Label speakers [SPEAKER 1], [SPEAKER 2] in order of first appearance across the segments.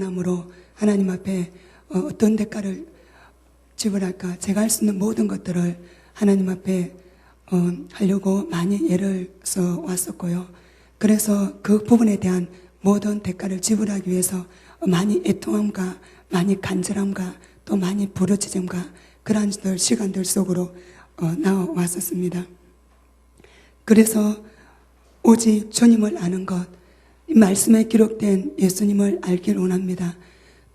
[SPEAKER 1] 원함으로 하나님 앞에 어떤 대가를 지불할까, 제가 할 수 있는 모든 것들을 하나님 앞에 하려고 많이 애를 써 왔었고요. 그래서 그 부분에 대한 모든 대가를 지불하기 위해서 많이 애통함과 많이 간절함과 또 많이 부르짖음과 그러한 시간들 속으로 나와왔었습니다. 그래서 오직 주님을 아는 것, 이 말씀에 기록된 예수님을 알길 원합니다.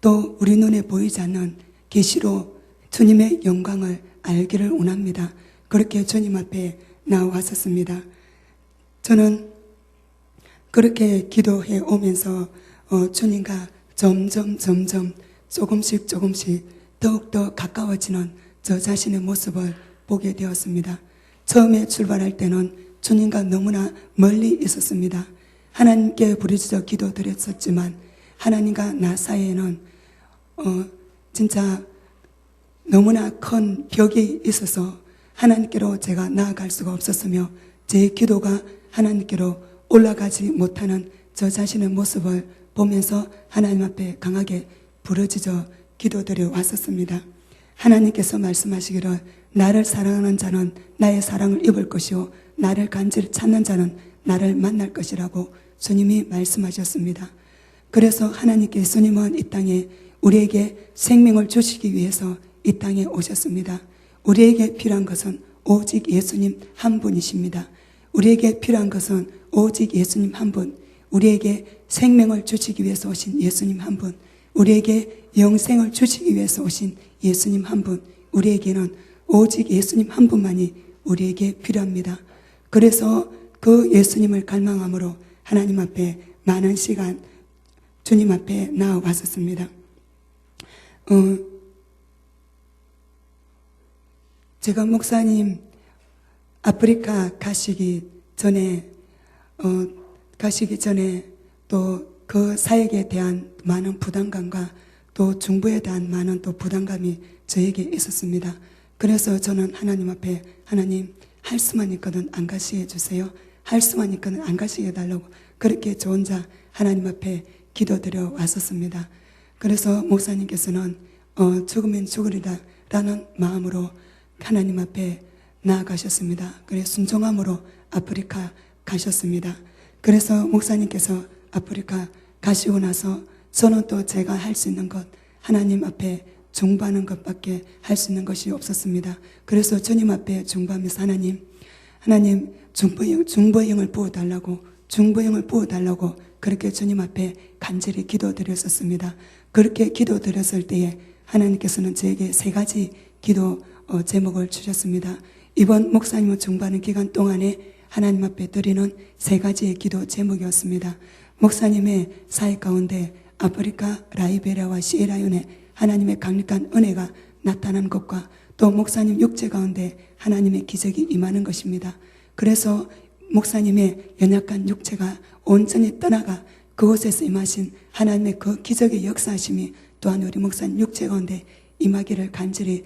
[SPEAKER 1] 또 우리 눈에 보이지 않는 계시로 주님의 영광을 알기를 원합니다. 그렇게 주님 앞에 나왔었습니다. 저는 그렇게 기도해 오면서 주님과 점점 조금씩 더욱더 가까워지는 저 자신의 모습을 보게 되었습니다. 처음에 출발할 때는 주님과 너무나 멀리 있었습니다. 하나님께 부르짖어 기도드렸었지만 하나님과 나 사이에는 진짜 너무나 큰 벽이 있어서 하나님께로 제가 나아갈 수가 없었으며 제 기도가 하나님께로 올라가지 못하는 저 자신의 모습을 보면서 하나님 앞에 강하게 부르짖어 기도드려 왔었습니다. 하나님께서 말씀하시기를 나를 사랑하는 자는 나의 사랑을 입을 것이요 나를 간절히 찾는 자는 나를 만날 것이라고 주님이 말씀하셨습니다. 그래서 하나님께 예수님은 이 땅에 우리에게 생명을 주시기 위해서 이 땅에 오셨습니다. 우리에게 필요한 것은 오직 예수님 한 분이십니다. 우리에게 필요한 것은 오직 예수님 한 분, 우리에게 생명을 주시기 위해서 오신 예수님 한 분, 우리에게 영생을 주시기 위해서 오신 예수님 한 분, 우리에게는 오직 예수님 한 분만이 우리에게 필요합니다. 그래서 그 예수님을 갈망함으로 하나님 앞에 많은 시간 주님 앞에 나와왔었습니다. 제가 목사님 아프리카 가시기 전에 또 그 사역에 대한 많은 부담감과 또 중보에 대한 많은 또 부담감이 저에게 있었습니다. 그래서 저는 하나님 앞에 하나님 할 수만 있거든 안 가시게 해주세요. 할 수만 있거든 안 가시게 해달라고 그렇게 저 혼자 하나님 앞에 기도드려 왔었습니다. 그래서 목사님께서는 죽으면 죽으리라 라는 마음으로 하나님 앞에 나아가셨습니다. 그래서 순종함으로 아프리카 가셨습니다. 그래서 목사님께서 아프리카 가시고 나서 저는 또 제가 할 수 있는 것 하나님 앞에 중보하는 것밖에 할 수 있는 것이 없었습니다. 그래서 주님 앞에 중보하면서 하나님 중보형을 부어달라고 그렇게 주님 앞에 간절히 기도드렸었습니다. 그렇게 기도드렸을 때에 하나님께서는 저에게 3가지 기도 제목을 주셨습니다. 이번 목사님을 중보하는 기간 동안에 하나님 앞에 드리는 3가지의 기도 제목이었습니다. 목사님의 사역 가운데 아프리카, 라이베리아와 시에라리온에 하나님의 강력한 은혜가 나타난 것과 또 목사님 육체 가운데 하나님의 기적이 임하는 것입니다. 그래서 목사님의 연약한 육체가 온전히 떠나가 그곳에서 임하신 하나님의 그 기적의 역사하심이 또한 우리 목사님 육체 가운데 임하기를 간절히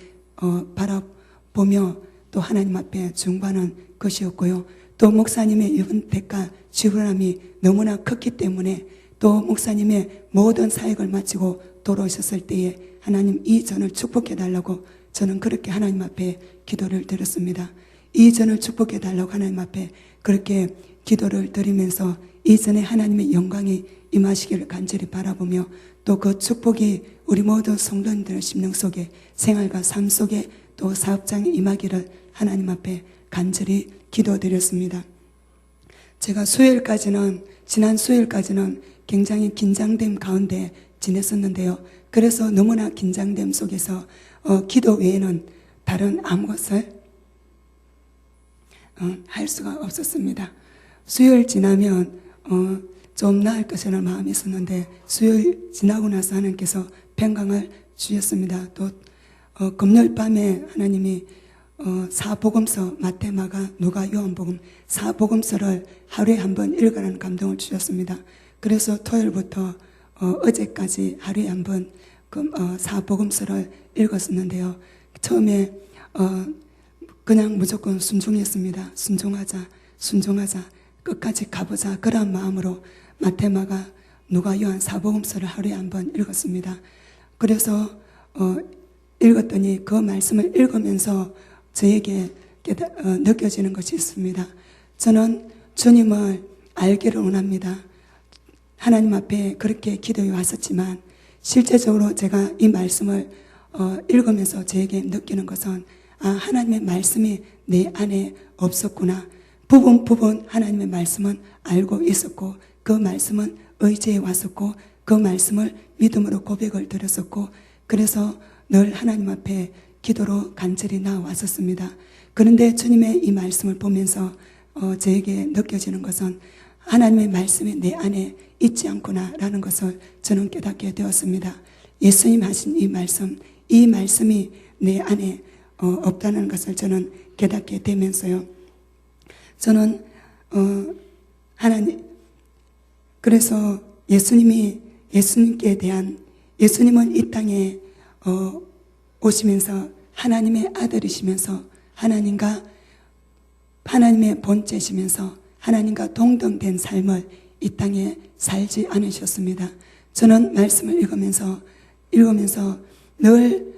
[SPEAKER 1] 바라보며 또 하나님 앞에 중보하는 것이었고요. 또 목사님의 이번 대가 지불함이 너무나 컸기 때문에 또 목사님의 모든 사역을 마치고 돌아오셨을 때에 하나님 이 전을 축복해달라고 저는 그렇게 하나님 앞에 기도를 드렸습니다. 이 전을 축복해달라고 하나님 앞에 그렇게 기도를 드리면서 이 전에 하나님의 영광이 임하시기를 간절히 바라보며 또 그 축복이 우리 모든 성도님들의 심령 속에 생활과 삶 속에 또 사업장에 임하기를 하나님 앞에 간절히 기도드렸습니다. 제가 지난 수요일까지는 굉장히 긴장됨 가운데 지냈었는데요. 그래서 너무나 긴장됨 속에서 기도 외에는 다른 아무것을 할 수가 없었습니다. 수요일 지나면 좀 나을 것이라는 마음이 있었는데 수요일 지나고 나서 하나님께서 평강을 주셨습니다. 또 금요일 밤에 하나님이 사복음서 마태, 마가, 누가, 요한복음 사복음서를 하루에 한 번 읽으라는 감동을 주셨습니다. 그래서 토요일부터 어제까지 하루에 한 번 사복음서를 읽었었는데요. 처음에 그냥 무조건 순종했습니다. 순종하자 끝까지 가보자 그런 마음으로 마태, 마가, 누가 요한 사복음서를 하루에 한 번 읽었습니다. 그래서 읽었더니 그 말씀을 읽으면서 저에게 느껴지는 것이 있습니다. 저는 주님을 알기를 원합니다. 하나님 앞에 그렇게 기도해 왔었지만 실제적으로 제가 이 말씀을 읽으면서 저에게 느끼는 것은 하나님의 말씀이 내 안에 없었구나. 부분 하나님의 말씀은 알고 있었고 그 말씀은 의지해 왔었고 그 말씀을 믿음으로 고백을 드렸었고 그래서 늘 하나님 앞에 기도로 간절히 나왔었습니다. 그런데 주님의 이 말씀을 보면서 저에게 느껴지는 것은 하나님의 말씀이 내 안에 있지 않구나 라는 것을 저는 깨닫게 되었습니다. 예수님 하신 이 말씀이 내 안에 없다는 것을 저는 깨닫게 되면서요. 저는 그래서 예수님은 이 땅에 오시면서 하나님의 아들이시면서 하나님의 본체시면서 하나님과 동등된 삶을 이 땅에 살지 않으셨습니다. 저는 말씀을 읽으면서 늘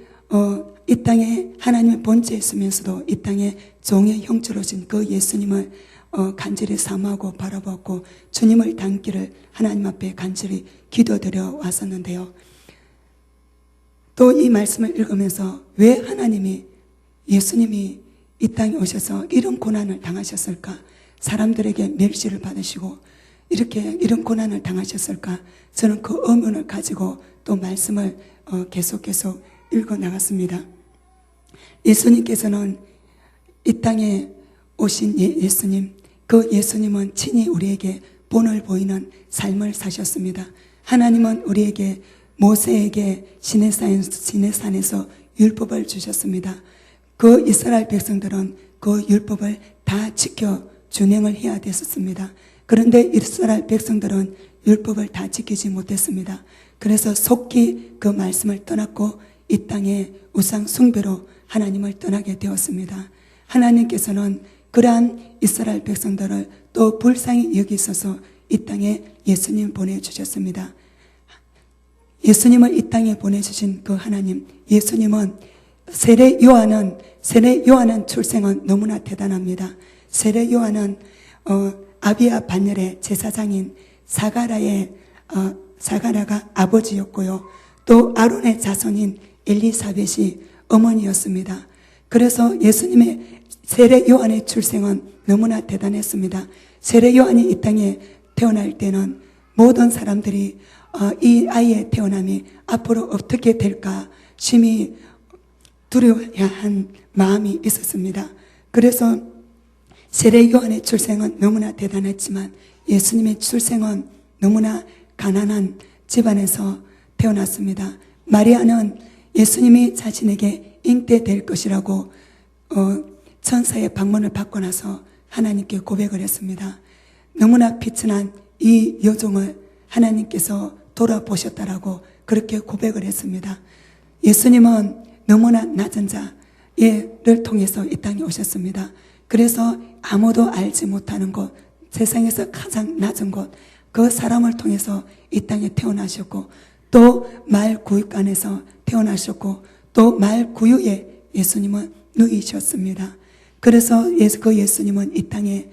[SPEAKER 1] 이 땅에 하나님의 본체에 있으면서도 이 땅에 종의 형체로 오신 그 예수님을 간절히 사모하고 바라보았고 주님을 닮기를 하나님 앞에 간절히 기도드려 왔었는데요. 또 이 말씀을 읽으면서 왜 예수님이 이 땅에 오셔서 이런 고난을 당하셨을까? 사람들에게 멸시를 받으시고 이런 고난을 당하셨을까? 저는 그 의문을 가지고 또 말씀을 계속 읽어 나갔습니다. 예수님께서는 이 땅에 오신 예수님, 그 예수님은 친히 우리에게 본을 보이는 삶을 사셨습니다. 하나님은 우리에게 모세에게 시내산에서 율법을 주셨습니다. 그 이스라엘 백성들은 그 율법을 다 지켜 준행을 해야 됐었습니다. 그런데 이스라엘 백성들은 율법을 다 지키지 못했습니다. 그래서 속히 그 말씀을 떠났고 이 땅에 우상 숭배로 하나님을 떠나게 되었습니다. 하나님께서는 그러한 이스라엘 백성들을 또 불쌍히 여기셔서 이 땅에 예수님 보내주셨습니다. 예수님을 이 땅에 보내주신 그 하나님, 예수님은 세례 요한은 출생은 너무나 대단합니다. 세례 요한은 아비야 반열의 제사장인 사가라가 아버지였고요. 또 아론의 자손인 엘리사벳이 어머니였습니다. 그래서 예수님의 세례 요한의 출생은 너무나 대단했습니다. 세례 요한이 이 땅에 태어날 때는 모든 사람들이 이 아이의 태어남이 앞으로 어떻게 될까 심히 두려워한 마음이 있었습니다. 그래서 세례 요한의 출생은 너무나 대단했지만 예수님의 출생은 너무나 가난한 집안에서 태어났습니다. 마리아는 예수님이 자신에게 잉태될 것이라고 천사의 방문을 받고 나서 하나님께 고백을 했습니다. 너무나 비천한 이 여종을 하나님께서 돌아보셨다라고 그렇게 고백을 했습니다. 예수님은 너무나 낮은 자를 통해서 이 땅에 오셨습니다. 그래서 아무도 알지 못하는 곳, 세상에서 가장 낮은 곳, 그 사람을 통해서 이 땅에 태어나셨고 또 말구유간에서 태어나셨고 또 말구유에 예수님은 누이셨습니다. 그래서 그 예수님은 이 땅에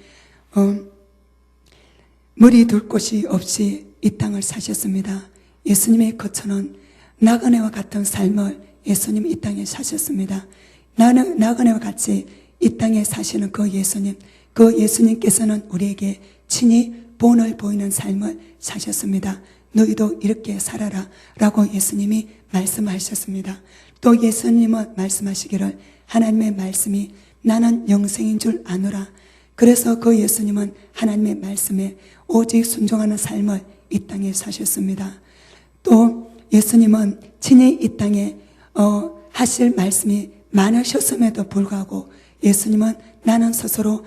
[SPEAKER 1] 물이 둘 곳이 없이 이 땅을 사셨습니다. 예수님의 거처는 나그네와 같은 삶을 예수님이 이 땅에 사셨습니다. 나그네와 같이 이 땅에 사시는 그 예수님께서는 우리에게 친히 본을 보이는 삶을 사셨습니다. 너희도 이렇게 살아라 라고 예수님이 말씀하셨습니다. 또 예수님은 말씀하시기를 하나님의 말씀이 나는 영생인 줄 아노라. 그래서 그 예수님은 하나님의 말씀에 오직 순종하는 삶을 이 땅에 사셨습니다. 또 예수님은 친히 이 땅에 하실 말씀이 많으셨음에도 불구하고 예수님은 나는 스스로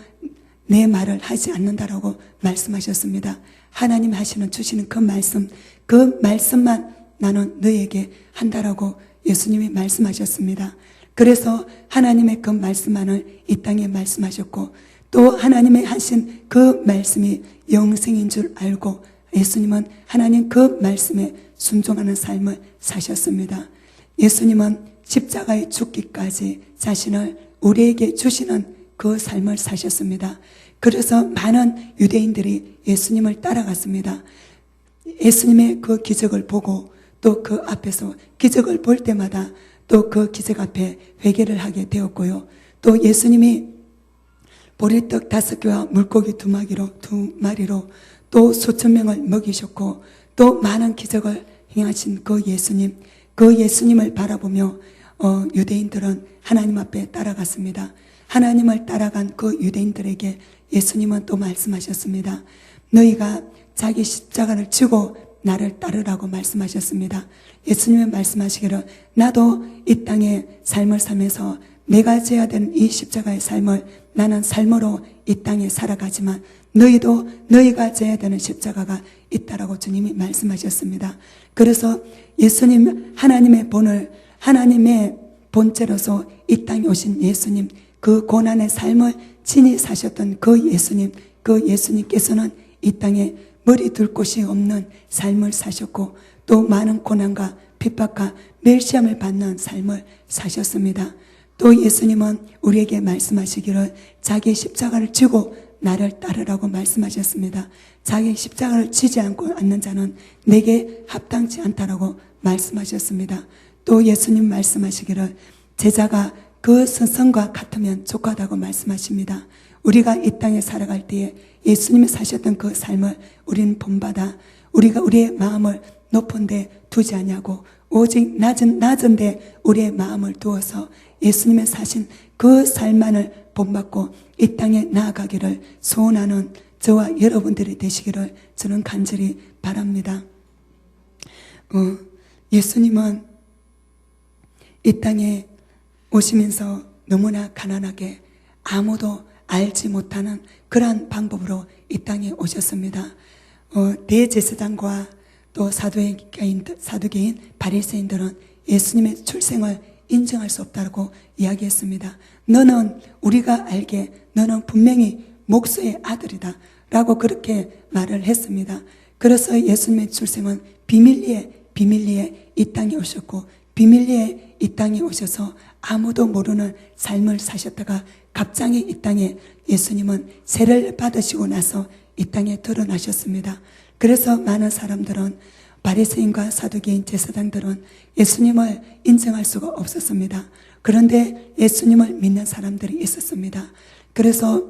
[SPEAKER 1] 내 말을 하지 않는다라고 말씀하셨습니다. 하나님 주시는 그 말씀만 나는 너에게 한다라고 예수님이 말씀하셨습니다. 그래서 하나님의 그 말씀만을 이 땅에 말씀하셨고 또 하나님의 하신 그 말씀이 영생인 줄 알고 예수님은 하나님 그 말씀에 순종하는 삶을 사셨습니다. 예수님은 십자가에 죽기까지 자신을 우리에게 주시는 그 삶을 사셨습니다. 그래서 많은 유대인들이 예수님을 따라갔습니다. 예수님의 그 기적을 보고 또 그 앞에서 기적을 볼 때마다 또 그 기적 앞에 회개를 하게 되었고요. 또 예수님이 보리떡 5개와 물고기 2마리로 또 수천 명을 먹이셨고 또 많은 기적을 행하신 그 예수님을 바라보며 유대인들은 하나님 앞에 따라갔습니다. 하나님을 따라간 그 유대인들에게 예수님은 또 말씀하셨습니다. 너희가 자기 십자가를 지고 나를 따르라고 말씀하셨습니다. 예수님은 말씀하시기를 나도 이 땅에 삶을 살면서 내가 져야 되는 이 십자가의 삶을 나는 삶으로 이 땅에 살아가지만 너희도 너희가 져야 되는 십자가가 있다라고 주님이 말씀하셨습니다. 그래서 예수님 하나님의 본체로서 이 땅에 오신 예수님, 그 고난의 삶을 친히 사셨던 그 예수님께서는 이 땅에 머리 둘 곳이 없는 삶을 사셨고 또 많은 고난과 핍박과 멸시함을 받는 삶을 사셨습니다. 또 예수님은 우리에게 말씀하시기를 자기 십자가를 지고 나를 따르라고 말씀하셨습니다. 자기 십자가를 지지 않는 자는 내게 합당치 않다라고 말씀하셨습니다. 또 예수님 말씀하시기를 제자가 그 스승과 같으면 족하다고 말씀하십니다. 우리가 이 땅에 살아갈 때에 예수님이 사셨던 그 삶을 우리는 본받아 우리가 우리의 마음을 높은 데 두지 않냐고 오직 낮은 데 우리의 마음을 두어서 예수님의 사신 그 삶만을 본받고 이 땅에 나아가기를 소원하는 저와 여러분들이 되시기를 저는 간절히 바랍니다. 예수님은 이 땅에 오시면서 너무나 가난하게 아무도 알지 못하는 그러한 방법으로 이 땅에 오셨습니다. 대제사장과 또 사두개인 바리새인들은 예수님의 출생을 인정할 수 없다고 이야기했습니다. 너는 우리가 알게 너는 분명히 목수의 아들이다 라고 그렇게 말을 했습니다. 그래서 예수님의 출생은 비밀리에 이 땅에 오셨고 비밀리에 이 땅에 오셔서 아무도 모르는 삶을 사셨다가 갑자기 이 땅에 예수님은 세례를 받으시고 나서 이 땅에 드러나셨습니다. 그래서 많은 사람들은 바리새인과 사두개인 제사장들은 예수님을 인정할 수가 없었습니다. 그런데 예수님을 믿는 사람들이 있었습니다. 그래서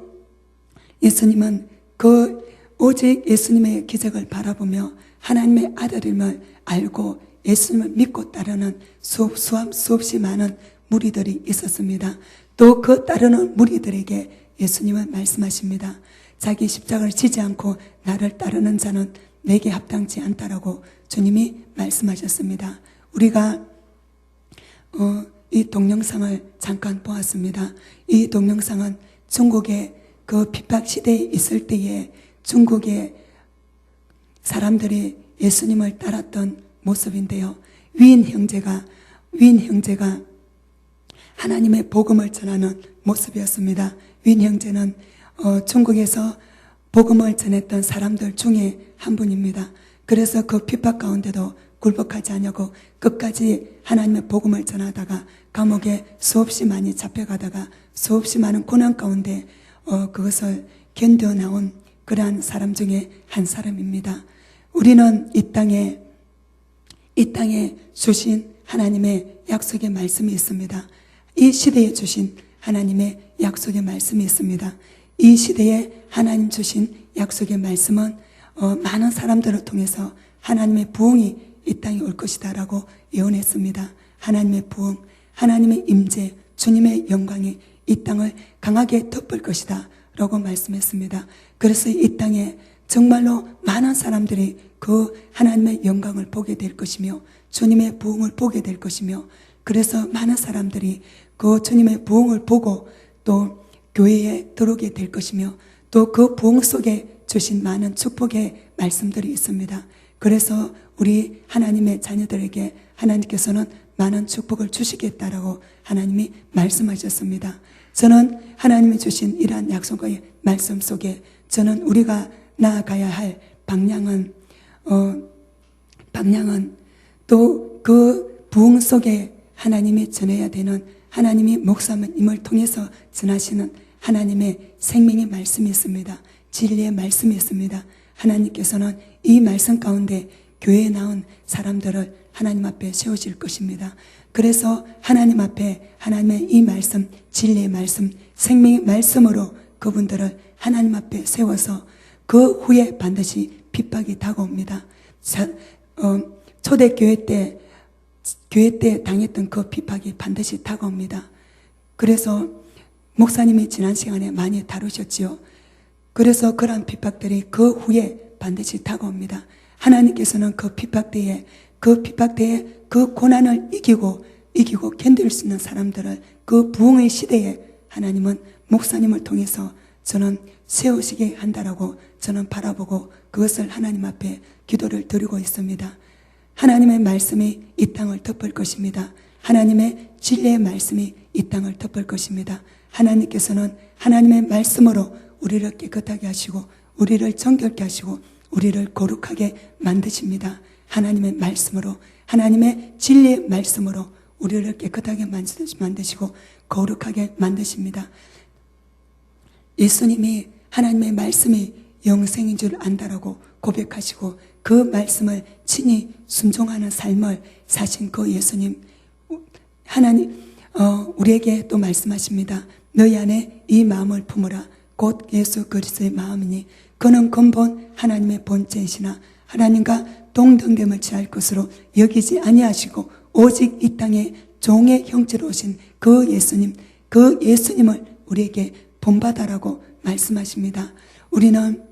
[SPEAKER 1] 예수님은 오직 예수님의 기적을 바라보며 하나님의 아들임을 알고 예수님을 믿고 따르는 수없이 많은 무리들이 있었습니다. 또 그 따르는 무리들에게 예수님은 말씀하십니다. 자기 십자가를 지지 않고 나를 따르는 자는 내게 합당치 않다라고 주님이 말씀하셨습니다. 우리가 이 동영상을 잠깐 보았습니다. 이 동영상은 중국의 그 핍박 시대에 있을 때에 중국의 사람들이 예수님을 따랐던 모습인데요. 위인 형제가 하나님의 복음을 전하는 모습이었습니다. 위인 형제는 중국에서 복음을 전했던 사람들 중에 한 분입니다. 그래서 그 핍박 가운데도 굴복하지 않냐고 끝까지 하나님의 복음을 전하다가 감옥에 수없이 많이 잡혀가다가 수없이 많은 고난 가운데 그것을 견뎌 나온 그러한 사람 중에 한 사람입니다. 우리는 이 땅에 주신 하나님의 약속의 말씀이 있습니다. 이 시대에 주신 하나님의 약속의 말씀이 있습니다. 이 시대에 하나님 주신 약속의 말씀은 많은 사람들을 통해서 하나님의 부흥이 이 땅에 올 것이다 라고 예언했습니다. 하나님의 부흥, 하나님의 임재, 주님의 영광이 이 땅을 강하게 덮을 것이다 라고 말씀했습니다. 그래서 이 땅에 정말로 많은 사람들이 그 하나님의 영광을 보게 될 것이며 주님의 부흥을 보게 될 것이며 그래서 많은 사람들이 그 주님의 부흥을 보고 또 교회에 들어오게 될 것이며 또 그 부흥 속에 주신 많은 축복의 말씀들이 있습니다. 그래서 우리 하나님의 자녀들에게 하나님께서는 많은 축복을 주시겠다라고 하나님이 말씀하셨습니다. 저는 하나님이 주신 이러한 약속의 말씀 속에 저는 우리가 나아가야 할 방향은 방향은 또 그 부흥 속에 하나님이 전해야 되는, 하나님이 목사님을 통해서 전하시는 하나님의 생명의 말씀이 있습니다. 진리의 말씀이 있습니다. 하나님께서는 이 말씀 가운데 교회에 나온 사람들을 하나님 앞에 세우실 것입니다. 그래서 하나님 앞에 하나님의 이 말씀, 진리의 말씀, 생명의 말씀으로 그분들을 하나님 앞에 세워서 그 후에 반드시 핍박이 다가옵니다. 초대교회 때, 교회 때 당했던 그 핍박이 반드시 다가옵니다. 그래서 목사님이 지난 시간에 많이 다루셨지요. 그래서 그러한 핍박들이 그 후에 반드시 다가옵니다. 하나님께서는 그 핍박 때에 그 고난을 이기고 견딜 수 있는 사람들을 그 부흥의 시대에 하나님은 목사님을 통해서 저는 세우시게 한다라고 저는 바라보고 그것을 하나님 앞에 기도를 드리고 있습니다. 하나님의 말씀이 이 땅을 덮을 것입니다. 하나님의 진리의 말씀이 이 땅을 덮을 것입니다. 하나님께서는 하나님의 말씀으로 우리를 깨끗하게 하시고 우리를 정결케 하시고 우리를 거룩하게 만드십니다. 하나님의 말씀으로, 하나님의 진리의 말씀으로 우리를 깨끗하게 만드시고 거룩하게 만드십니다. 예수님이 하나님의 말씀이 영생인 줄 안다라고 고백하시고 그 말씀을 친히 순종하는 삶을 사신 그 예수님, 하나님 우리에게 또 말씀하십니다. 너희 안에 이 마음을 품으라. 곧 예수 그리스도의 마음이니 그는 근본 하나님의 본체이시나 하나님과 동등됨을 취할 것으로 여기지 아니하시고 오직 이 땅에 종의 형체로 오신 그 예수님을 우리에게 본받아라고 말씀하십니다. 우리는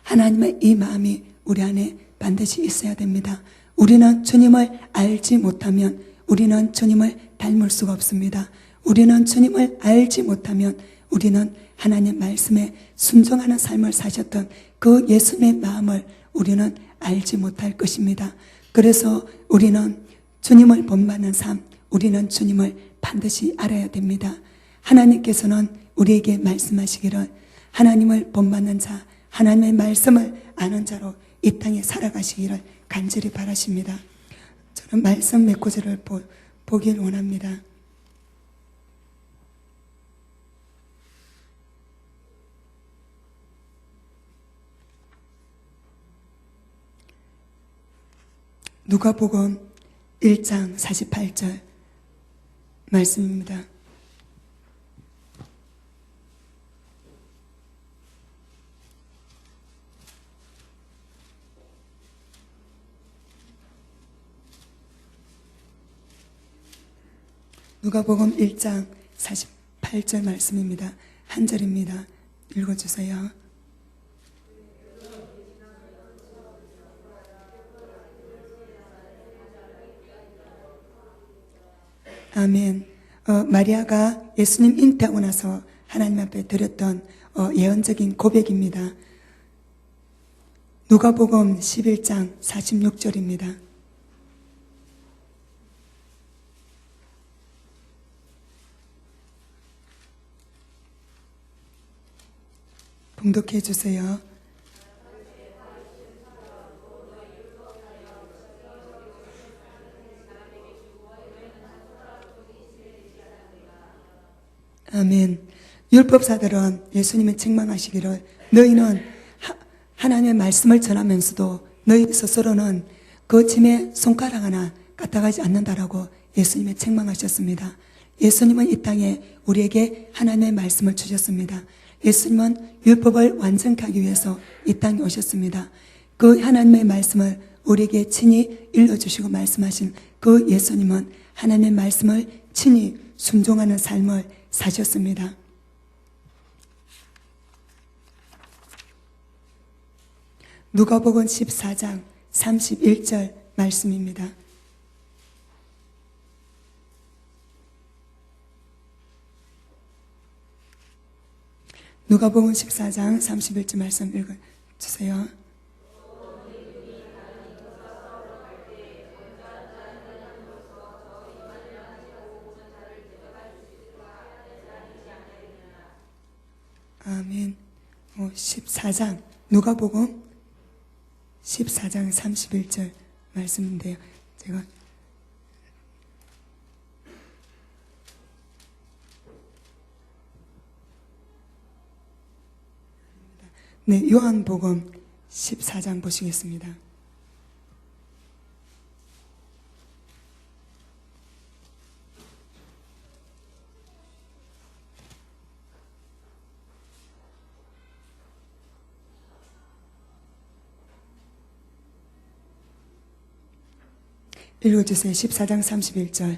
[SPEAKER 1] 하나님의 이 마음이 우리 안에 반드시 있어야 됩니다. 우리는 주님을 알지 못하면 우리는 주님을 닮을 수가 없습니다. 우리는 주님을 알지 못하면 우리는 하나님 말씀에 순종하는 삶을 사셨던 그 예수님의 마음을 우리는 알지 못할 것입니다. 그래서 우리는 주님을 본받는 삶, 우리는 주님을 반드시 알아야 됩니다. 하나님께서는 우리에게 말씀하시기를 하나님을 본받는 자, 하나님의 말씀을 아는 자로 이 땅에 살아가시기를 간절히 바라십니다. 저는 말씀 몇 구절을 보길 원합니다. 누가복음 1장 48절 말씀입니다. 누가복음 1장 48절 말씀입니다. 한 절입니다. 읽어주세요. 아멘. 마리아가 예수님 잉태하고 나서 하나님 앞에 드렸던 예언적인 고백입니다. 누가복음 11장 46절입니다. 봉독해 주세요. 아멘. 율법사들은 예수님이 책망하시기를 너희는 하나님의 말씀을 전하면서도 너희 스스로는 그 짐에 손가락 하나 까딱하지 않는다라고 예수님이 책망하셨습니다. 예수님은 이 땅에 우리에게 하나님의 말씀을 주셨습니다. 예수님은 율법을 완전케 하기 위해서 이 땅에 오셨습니다. 그 하나님의 말씀을 우리에게 친히 일러주시고 말씀하신 그 예수님은 하나님의 말씀을 친히 순종하는 삶을 사셨습니다. 누가복음 14장 31절 말씀입니다. 누가복음 14장 31절 말씀 읽어주세요. 아멘. 14장 누가복음 14장 31절 말씀인데요. 제가 네, 요한복음 14장 보시겠습니다. 읽어주세요. 14장 31절.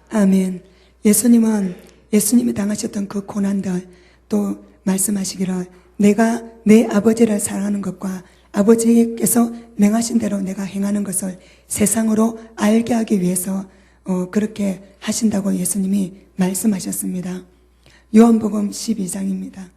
[SPEAKER 1] 아멘. 예수님이 당하셨던 그 고난들 또 말씀하시기를 내가 내 아버지를 사랑하는 것과 아버지께서 명하신 대로 내가 행하는 것을 세상으로 알게 하기 위해서 그렇게 하신다고 예수님이 말씀하셨습니다. 요한복음 12장입니다.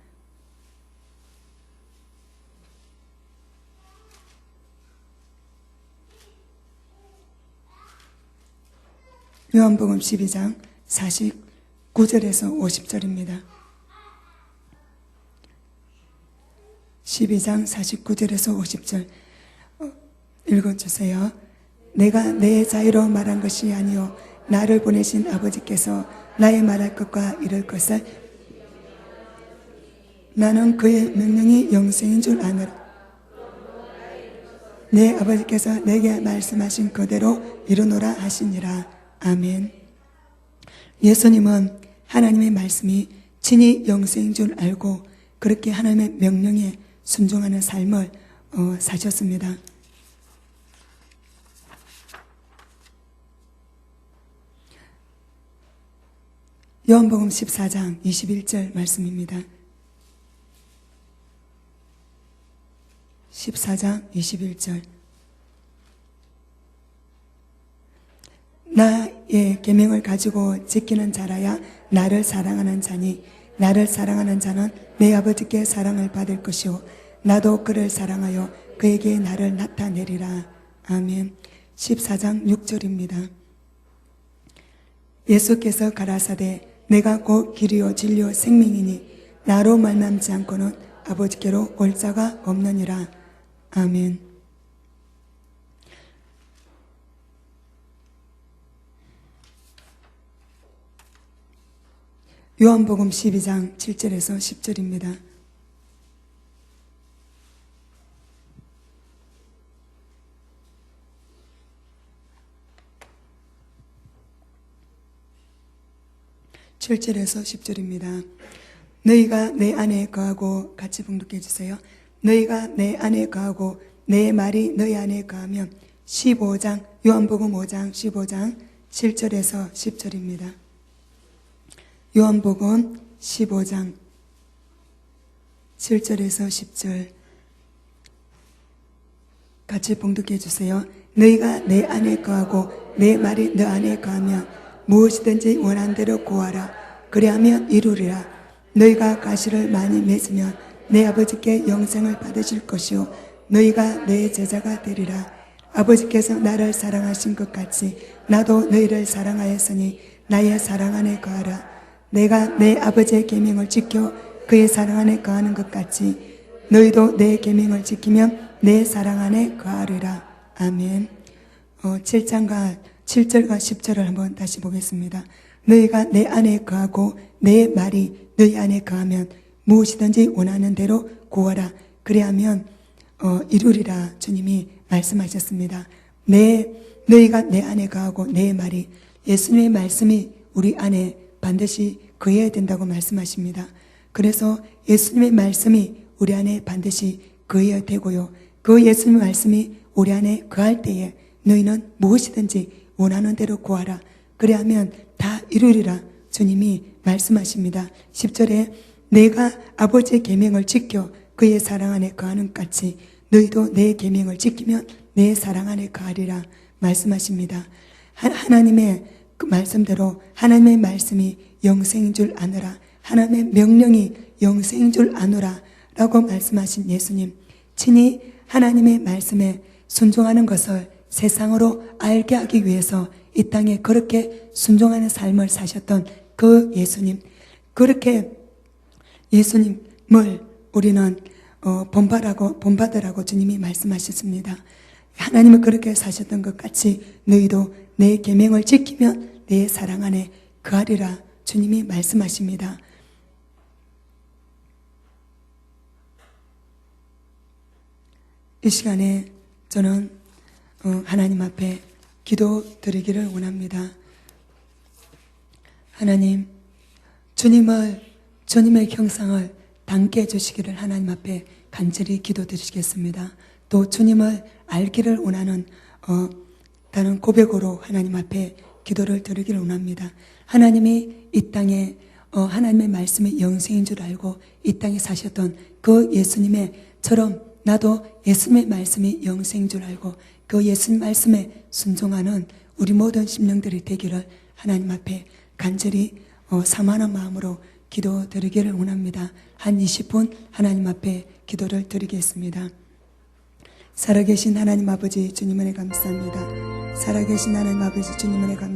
[SPEAKER 1] 요한복음 12장 49절에서 50절입니다. 12장 49절에서 50절 읽어주세요. 내가 내 자유로 말한 것이 아니요 나를 보내신 아버지께서 나의 말할 것과 이룰 것을 나는 그의 명령이 영생인 줄 아노라. 내 아버지께서 내게 말씀하신 그대로 이루노라 하시니라. 아멘. 예수님은 하나님의 말씀이 친히 영생인 줄 알고 그렇게 하나님의 명령에 순종하는 삶을 사셨습니다. 요한복음 14장 21절 말씀입니다. 14장 21절. 나의 계명을 가지고 지키는 자라야 나를 사랑하는 자니 나를 사랑하는 자는 내 아버지께 사랑을 받을 것이요 나도 그를 사랑하여 그에게 나를 나타내리라. 아멘. 14장 6절입니다. 예수께서 가라사대 내가 곧 길이요 진리요 생명이니 나로 말미암지 않고는 아버지께로 올 자가 없느니라. 아멘. 요한복음 12장 7절에서 10절입니다. (7절에서 10절입니다) 너희가 내 안에 거하고 같이 봉독해 주세요. 너희가 내 안에 거하고 내 말이 너희 안에 거하면 15장 요한복음 5장 15장 7절에서 10절입니다. 요한복음 15장 7절에서 10절 같이 봉독해 주세요. 너희가 내 안에 거하고 내 말이 너 안에 거하면 무엇이든지 원하는 대로 구하라. 그리하면 이루리라. 너희가 가시를 많이 맺으면 내 아버지께 영생을 받으실 것이요 너희가 내 제자가 되리라. 아버지께서 나를 사랑하신 것 같이 나도 너희를 사랑하였으니 나의 사랑 안에 거하라. 내가 내 아버지의 계명을 지켜 그의 사랑 안에 거하는 것 같이 너희도 내 계명을 지키면 내 사랑 안에 거하리라. 아멘. 7절과 10절을 한번 다시 보겠습니다. 너희가 내 안에 거하고 내 말이 너희 안에 거하면 무엇이든지 원하는 대로 구하라. 그리하면 이루리라. 주님이 말씀하셨습니다. 너희가 내 안에 거하고 내 말이 예수님의 말씀이 우리 안에 반드시 거해야 된다고 말씀하십니다. 그래서 예수님의 말씀이 우리 안에 반드시 거해야 되고요. 그 예수님의 말씀이 우리 안에 거할 때에 너희는 무엇이든지 원하는 대로 구하라. 그리하면 다 이루리라. 주님이 말씀하십니다. 10절에 내가 아버지의 계명을 지켜 그의 사랑 안에 거하는 것 같이 너희도 내 계명을 지키면 내 사랑 안에 거하리라 말씀하십니다. 하나님의 그 말씀대로 하나님의 말씀이 영생인 줄 아노라. 하나님의 명령이 영생인 줄 아노라 라고 말씀하신 예수님, 친히 하나님의 말씀에 순종하는 것을 세상으로 알게 하기 위해서 이 땅에 그렇게 순종하는 삶을 사셨던 그 예수님, 그렇게 예수님을 우리는 본받으라고 주님이 말씀하셨습니다. 하나님은 그렇게 사셨던 것 같이 너희도 내 계명을 지키면 내 사랑 안에 거하리라 주님이 말씀하십니다. 이 시간에 저는 하나님 앞에 기도 드리기를 원합니다. 하나님, 주님의 형상을 담게 해주시기를 하나님 앞에 간절히 기도드리겠습니다. 또 주님을 알기를 원하는 다른 고백으로 하나님 앞에 기도를 드리기를 원합니다. 하나님이 이 땅에 하나님의 말씀이 영생인 줄 알고 이 땅에 사셨던 그 예수님처럼 나도 예수님의 말씀이 영생인 줄 알고 그 예수님 말씀에 순종하는 우리 모든 심령들이 되기를 하나님 앞에 간절히 사모하는 마음으로 기도 드리기를 원합니다. 한 20분 하나님 앞에 기도를 드리겠습니다. 살아계신 하나님 아버지 주님 은혜 감사합니다. 살아계신 하나님 아버지 주님 은혜 감사합니다.